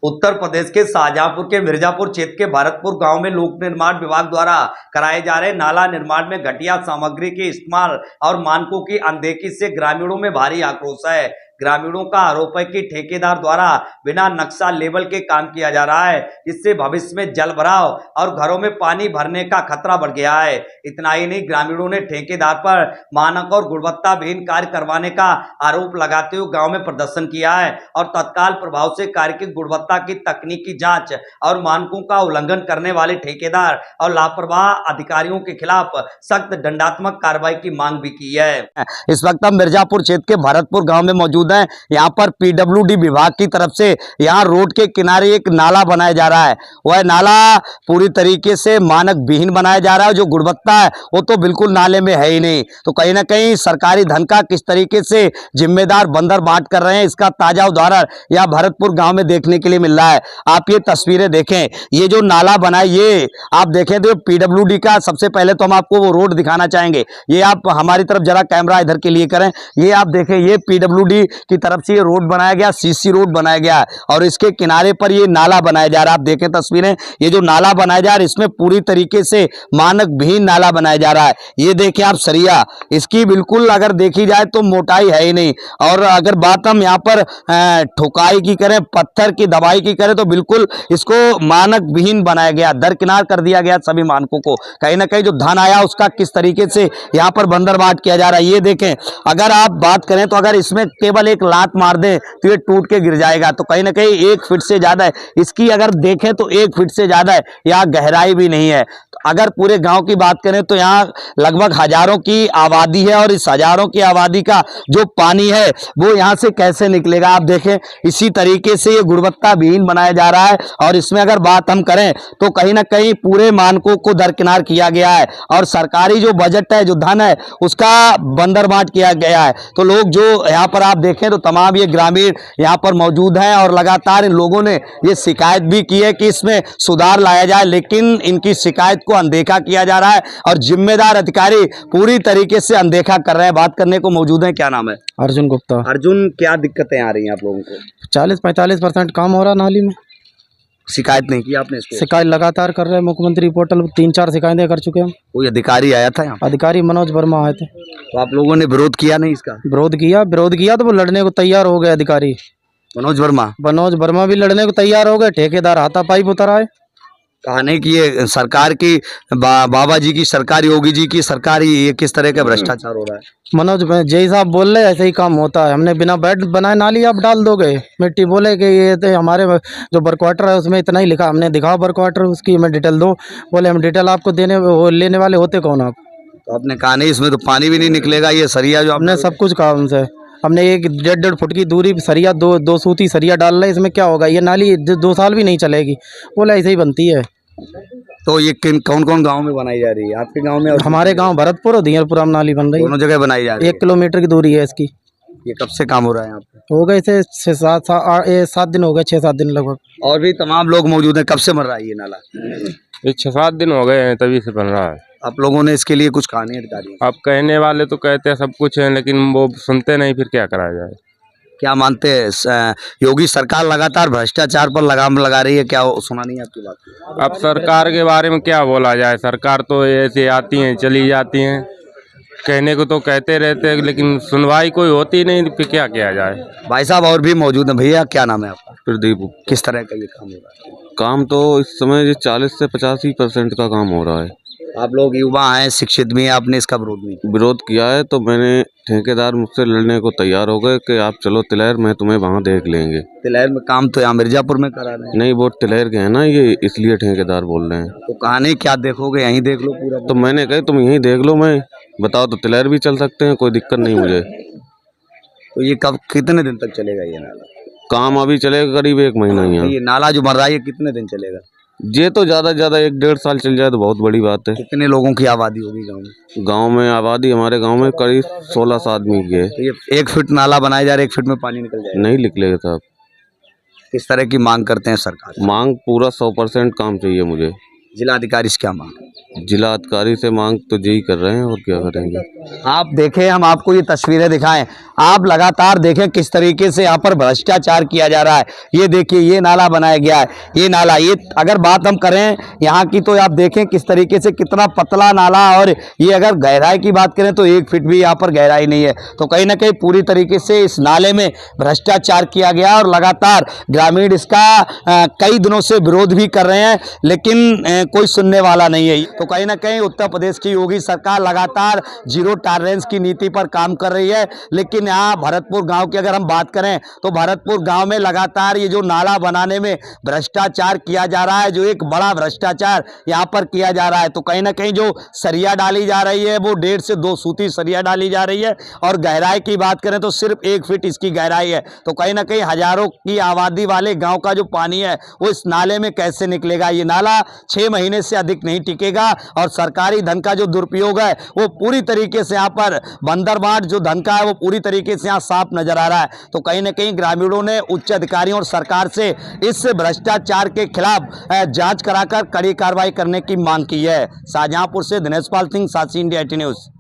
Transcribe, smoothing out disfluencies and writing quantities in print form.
उत्तर प्रदेश के शाहजहांपुर के मिर्जापुर क्षेत्र के भरतपुर गांव में लोक निर्माण विभाग द्वारा कराए जा रहे नाला निर्माण में घटिया सामग्री के इस्तेमाल और मानकों की अनदेखी से ग्रामीणों में भारी आक्रोश है। ग्रामीणों का आरोप है कि ठेकेदार द्वारा बिना नक्शा लेवल के काम किया जा रहा है, जिससे भविष्य में जल भराव और घरों में पानी भरने का खतरा बढ़ गया है। इतना ही नहीं, ग्रामीणों ने ठेकेदार पर मानक और गुणवत्ताहीन कार्य करवाने का आरोप लगाते हुए गांव में प्रदर्शन किया है और तत्काल प्रभाव से कार्य की गुणवत्ता की तकनीकी जांच और मानकों का उल्लंघन करने वाले ठेकेदार और लापरवाह अधिकारियों के खिलाफ सख्त दंडात्मक कार्रवाई की मांग भी की है। इस वक्त हम मिर्जापुर क्षेत्र के भरतपुर गाँव में मौजूद हैं। यहाँ पर पीडब्ल्यूडी विभाग की तरफ से यहाँ रोड के किनारे एक नाला बनाया जा रहा है। वह नाला पूरी तरीके से मानक विहीन बनाया जा रहा है। जो गुणवत्ता है वो तो बिल्कुल नाले में है ही नहीं। तो कहीं ना कहीं सरकारी धन का किस तरीके से जिम्मेदार बंदर बांट कर रहे हैं, इसका ताजा उदाहरण यहाँ भरतपुर गांव में देखने के लिए मिल रहा है। आप ये तस्वीरें देखें, ये जो नाला बना है ये आप देखें तो पीडब्ल्यूडी का, सबसे पहले तो हम आपको वो रोड दिखाना चाहेंगे। ये आप हमारी तरफ जरा कैमरा इधर के लिए करें। ये आप देखें, ये पीडब्ल्यूडी की तरफ से ये रोड बनाया गया, सीसी रोड बनाया गया है और इसके किनारे पर ये नाला बनाया जा रहा है। आप देखें तस्वीरें, ये जो नाला बनाया जा रहा है इसमें पूरी तरीके से मानक विहीन नाला बनाया जा रहा है। ये देखें आप सरिया, इसकी बिल्कुल अगर देखी जाए तो मोटाई है ही नहीं। और अगर बात हम यहाँ पर ठोकाई की करें, पत्थर की दबाई की करें तो बिल्कुल इसको मानक विहीन बनाया गया, दरकिनार कर दिया गया सभी मानकों को। कहीं ना कहीं जो धन आया उसका किस तरीके से यहाँ पर बंदरबांट किया जा रहा है। ये देखें, अगर आप बात करें तो अगर इसमें केवल एक लात मार दे तो ये टूट के गिर जाएगा। तो कहीं ना कहीं 1 फीट से ज्यादा है इसकी, अगर देखें तो 1 फीट से ज्यादा है, यहाँ गहराई भी नहीं है। तो अगर पूरे गांव की बात करें तो यहाँ लगभग हजारों की आबादी है और इस हजारों की आबादी का जो पानी है वो यहाँ से कैसे निकलेगा। आप देखें, इसी तरीके से ये गुणवत्ता विहीन बनाया जा रहा है और इसमें अगर बात हम करें तो कहीं ना कहीं पूरे मानकों को दरकिनार किया गया है और सरकारी जो बजट है, जो धन है, उसका बंदरबांट किया गया है। तो लोग जो यहाँ पर आप देखें तो तमाम ये ग्रामीण यहाँ पर मौजूद हैं और लगातार इन लोगों ने ये शिकायत भी की है कि इसमें सुधार लाया जाए, लेकिन इनकी शिकायत को अनदेखा किया जा रहा है और जिम्मेदार अधिकारी पूरी तरीके से अनदेखा कर रहे हैं। बात करने को मौजूद है, क्या नाम है? अर्जुन गुप्ता। अर्जुन, क्या दिक्कतें आ रही हैं आप लोगों को? 40-45% काम हो रहा नाली में। शिकायत नहीं की आपने इसको? शिकायत लगातार कर रहे हैं, मुख्यमंत्री पोर्टल 3-4 शिकायतें कर चुके हैं। कोई अधिकारी आया था यहाँ? अधिकारी मनोज वर्मा आए थे। तो आप लोगों ने विरोध किया नहीं इसका? विरोध किया तो वो लड़ने को तैयार हो गए अधिकारी। मनोज वर्मा भी लड़ने को तैयार हो गए। ठेकेदार हाथापाई उतर आए। कहा नहीं कि ये सरकार की बाबा जी की सरकार, योगी जी की सरकार, ये किस तरह का भ्रष्टाचार हो रहा है? मनोज जय साहब बोल रहे ऐसे ही काम होता है। हमने बिना बेड बनाए नाली आप डाल दोगे मिट्टी। बोले कि ये तो हमारे जो वर्कवाटर है उसमें इतना ही लिखा। हमने दिखाओ वर्कवाटर, उसकी हमें डिटेल दो। बोले हम डिटेल आपको लेने वाले होते कौन आप? तो आपने कहा नहीं इसमें तो पानी भी नहीं निकलेगा, ये सरिया जो हमने सब कुछ कहा उनसे। हमने 1-1.5 फुट की दूरी सरिया, दो सूती सरिया डाल रहे, इसमें क्या होगा? ये नाली 2 साल भी नहीं चलेगी। बोले ऐसे ही बनती है। तो ये कौन कौन गांव में बनाई जा रही है? आपके गांव में और हमारे गांव भरतपुर और दियरपुरा में नाली बन रही है। दोनों जगह बनाई जा रही है। 1 किलोमीटर की दूरी है इसकी। ये कब से काम हो रहा है यहाँ पे? हो गए इसे 6-7 दिन हो गए, 6-7 दिन लगभग। और भी तमाम लोग मौजूद हैं। कब से बन रहा है ये नाला? ये 6-7 दिन हो गए हैं, तभी से बन रहा है। आप लोगों ने इसके लिए कुछ कहा नहीं अधिकारी? आप कहने वाले तो कहते हैं सब कुछ है, लेकिन वो सुनते नहीं, फिर क्या करा जाए। क्या मानते हैं योगी सरकार लगातार भ्रष्टाचार पर लगाम लगा रही है? क्या सुना नहीं आपकी बात? अब सरकार के बारे में क्या बोला जाए? सरकार तो ऐसे आती हैं चली जाती हैं, कहने को तो कहते रहते हैं, लेकिन सुनवाई कोई होती नहीं, फिर क्या किया जाए। भाई साहब और भी मौजूद हैं। भैया, क्या नाम है आपका? प्रदीप। किस तरह का ये काम हो रहा है? काम तो इस समय 40 से 85% का काम हो रहा है। आप लोग युवा हैं, शिक्षित भी हैं, आपने इसका विरोध किया है तो मैंने ठेकेदार मुझसे लड़ने को तैयार हो गए कि आप चलो तिलैर, मैं तुम्हें वहाँ देख लेंगे। तिलैर में काम तो यहाँ मिर्जापुर में करा रहे हैं। नहीं, वो तिलैर के हैं ना, ये इसलिए ठेकेदार बोल रहे हैं। तो कहा नहीं क्या देखोगे, यहीं देख लो पूरा? तो मैंने कहा तुम यहीं देख लो, मैं बताओ तो तिलैर भी चल सकते हैं, कोई दिक्कत नहीं मुझे। तो ये कब, कितने दिन तक चलेगा ये नाला? काम अभी चलेगा करीब 1 महीना ही। ये नाला जो बन रहा है ये कितने दिन चलेगा? ये तो ज़्यादा से ज़्यादा 1-1.5 साल चल जाए तो बहुत बड़ी बात है। कितने लोगों की आबादी होगी गांव में? गांव में आबादी हमारे गांव में करीब 16 आदमी की है। तो ये 1 फीट नाला बनाया जा रहा है, 1 फीट में पानी निकल जाएगा? नहीं निकलेगा साहब। किस तरह की मांग करते हैं सरकार? मांग पूरा 100% काम चाहिए मुझे। जिला अधिकारी से क्या मांग? जिला अधिकारी से मांग तो यही कर रहे हैं, और क्या करेंगे। आप देखें, हम आपको ये तस्वीरें दिखाएं, आप लगातार देखें किस तरीके से यहाँ पर भ्रष्टाचार किया जा रहा है। ये देखिए, ये नाला बनाया गया है, ये नाला, ये अगर बात हम करें यहाँ की तो आप देखें किस तरीके से कितना पतला नाला, और ये अगर गहराई की बात करें तो 1 फीट भी यहाँ पर गहराई नहीं है। तो कहीं ना कहीं पूरी तरीके से इस नाले में भ्रष्टाचार किया गया और लगातार ग्रामीण इसका कई दिनों से विरोध भी कर रहे हैं, लेकिन कोई सुनने वाला नहीं है। तो कहीं ना कहीं उत्तर प्रदेश की योगी सरकार लगातार जीरो टॉलरेंस की नीति पर काम कर रही है। लेकिन यहाँ भरतपुर गांव की अगर हम बात करें तो भरतपुर गांव में लगातार ये जो नाला बनाने में भ्रष्टाचार किया जा रहा है, जो एक बड़ा भ्रष्टाचार यहाँ पर किया जा रहा है। तो कहीं ना कहीं जो सरिया डाली जा रही है वो 1.5 से 2 सूती सरिया डाली जा रही है, और गहराई की बात करें तो सिर्फ 1 फीट इसकी गहराई है। तो कहीं ना कहीं हजारों की आबादी वाले गांव का जो पानी है वो इस नाले में कैसे निकलेगा। ये नाला 6 महीने से अधिक नहीं टिकेगा, और सरकारी धन का जो दुरुपयोग है वो पूरी तरीके से यहाँ पर बंदरबाट जो धन का है वो पूरी तरीके से यहाँ साफ नजर आ रहा है। तो कहीं ना कहीं ग्रामीणों ने उच्च अधिकारियों और सरकार से इस भ्रष्टाचार के खिलाफ जांच कराकर कड़ी कार्रवाई करने की मांग की है। शाहजहांपुर से दिनेश पाल सिंह, साक्षी इंडिया 18 न्यूज।